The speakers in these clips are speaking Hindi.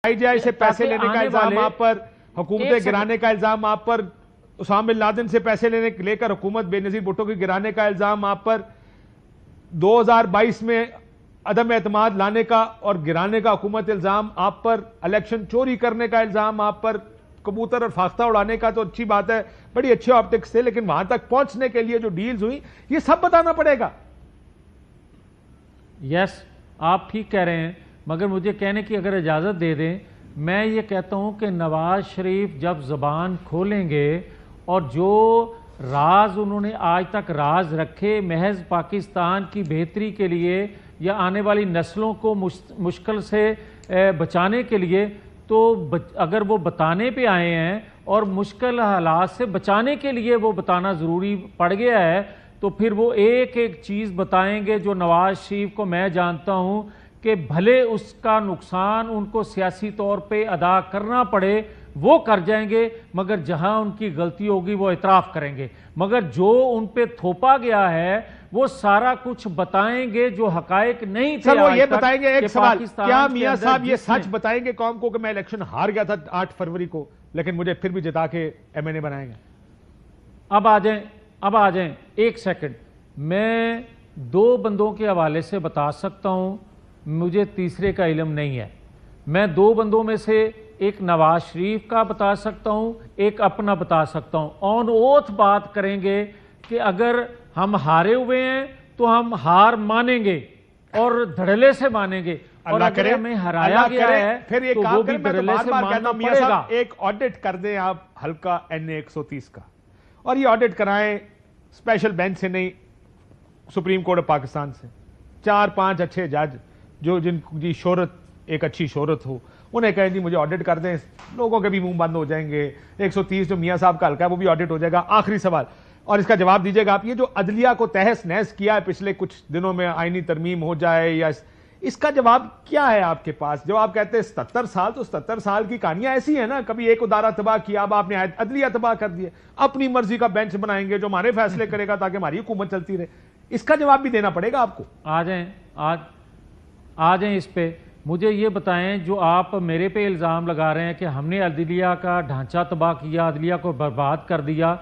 IGI से पैसे लेने का इल्जाम आप पर, हुकूमतें गिराने का इल्जाम आप पर, उसामा बिन लादेन से पैसे लेकर हुकूमत बेनजीर भुट्टो की गिराने का इल्जाम आप पर, 2022 में अदम एतमाद लाने का और गिराने का हुकूमत इल्जाम आप पर, इलेक्शन चोरी करने का इल्जाम आप पर, कबूतर और फाख्ता उड़ाने का तो अच्छी बात है, बड़ी अच्छे ऑप्टिक्स थे, लेकिन वहां तक पहुंचने के लिए जो डील्स हुई ये सब बताना पड़ेगा। यस, आप ठीक कह रहे हैं, मगर मुझे कहने की अगर इजाज़त दे दें, मैं ये कहता हूं कि नवाज शरीफ जब ज़बान खोलेंगे और जो राज उन्होंने आज तक राज रखे महज पाकिस्तान की बेहतरी के लिए या आने वाली नस्लों को मुश्किल से बचाने के लिए, तो अगर वो बताने पे आए हैं और मुश्किल हालात से बचाने के लिए वो बताना ज़रूरी पड़ गया है, तो फिर वो एक एक चीज़ बताएंगे जो नवाज शरीफ को मैं जानता हूं कि भले उसका नुकसान उनको सियासी तौर पे अदा करना पड़े वो कर जाएंगे, मगर जहां उनकी गलती होगी वो इतराफ़ करेंगे, मगर जो उन पे थोपा गया है वो सारा कुछ बताएंगे जो हकायक नहीं थे। सर वो ये बताएंगे, एक सवाल, क्या मियां साहब ये सच बताएंगे कौम को कि मैं इलेक्शन हार गया था 8 फरवरी को, लेकिन मुझे फिर भी जिता के MNA बनाएंगे? अब आ जाएं, एक सेकंड, मैं 2 बंदों के हवाले से बता सकता हूं, मुझे तीसरे का इल्म नहीं है। मैं 2 बंदों में से एक नवाज शरीफ का बता सकता हूं, एक अपना बता सकता हूं। ऑन ओथ बात करेंगे कि अगर हम हारे हुए हैं तो हम हार मानेंगे और धड़ल्ले से मानेंगे, और अगर हमें हराया गया है फिर ये तो काम वो भी धड़ल्ले से मानना पड़ेगा। एक ऑडिट कर दें आप हल्का NA 130 का, और ये ऑडिट कराएं स्पेशल बेंच से नहीं, सुप्रीम कोर्ट ऑफ पाकिस्तान से। 4-5 अच्छे जज जो जिनकी शोहरत एक अच्छी शोहरत हो, उन्हें कहें जी मुझे ऑडिट कर दें, लोगों के भी मुंह बंद हो जाएंगे। 130 जो मियां साहब का हल्का है वो भी ऑडिट हो जाएगा। आखिरी सवाल, और इसका जवाब दीजिएगा आप, ये जो अदलिया को तहस नहस किया है पिछले कुछ दिनों में, आईनी तरमीम हो जाए या इसका जवाब क्या है आपके पास? जो आप कहते हैं 77 साल, तो 77 साल की कहानियां ऐसी है ना, कभी एक उदारा तबाह किया, अब आपने अदलिया तबाह कर दिया, अपनी मर्जी का बेंच बनाएंगे जो हमारे फैसले करेगा ताकि हमारी हुकूमत चलती रहे। इसका जवाब भी देना पड़ेगा आपको। आ जाएं इस पे। मुझे ये बताएं, जो आप मेरे पे इल्ज़ाम लगा रहे हैं कि हमने अदलिया का ढांचा तबाह किया, अदलिया को बर्बाद कर दिया,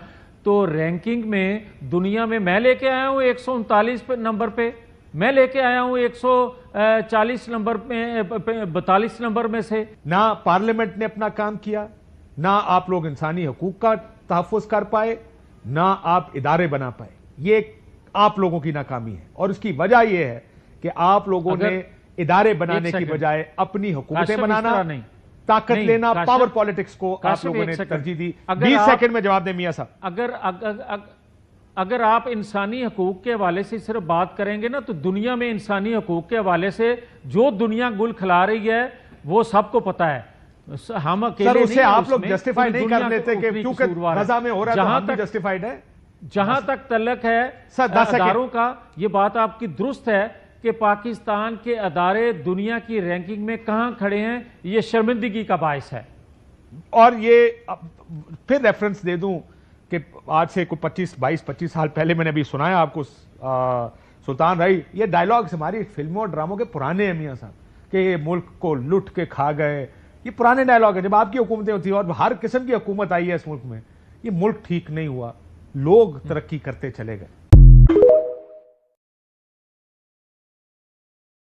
तो रैंकिंग में दुनिया में मैं लेके आया हूँ 139 नंबर पे, मैं लेके आया हूँ 140 नंबर में, 42 नंबर में से। ना पार्लियामेंट ने अपना काम किया, ना आप लोग इंसानी हकूक का तहफ़्फ़ुज़ कर पाए, ना आप इदारे बना पाए। ये आप लोगों की नाकामी है, और उसकी वजह यह है कि आप लोगों ने इदारे बनाने की बजाय अपनी हुकूमतें बनाना, ताकत लेना, पावर पॉलिटिक्स को आप लोगों ने तरजीह दी। 20 सेकंड में जवाब दें मियां साहब। अगर आप इंसानी हकूक के हवाले से सिर्फ बात करेंगे ना, तो दुनिया में इंसानी हकूक के हवाले से जो दुनिया गुल खिला रही है वो सबको पता है। हम अकेले उसे आप लोग जस्टिफाई नहीं कर लेते कि क्योंकि गजा में हो रहा है तो हम भी जस्टिफाइड है। जहां तक तल्लक है अदारों का, ये बात आपकी दुरुस्त है कि पाकिस्तान के अदारे दुनिया की रैंकिंग में कहां खड़े हैं, ये शर्मिंदगी का बायस है। और ये फिर रेफरेंस दे दूं कि आज से कोई 25 साल पहले मैंने अभी सुनाया आपको, सुल्तान रही, ये डायलॉग्स हमारी फिल्मों और ड्रामों के पुराने हैं मियां साहब, कि ये मुल्क को लुट के खा गए। ये पुराने डायलॉग है, जब आपकी हुकूमतें होती है और हर किस्म की हुकूमत आई है इस मुल्क में, ये मुल्क ठीक नहीं हुआ, लोग तरक्की करते चले गए।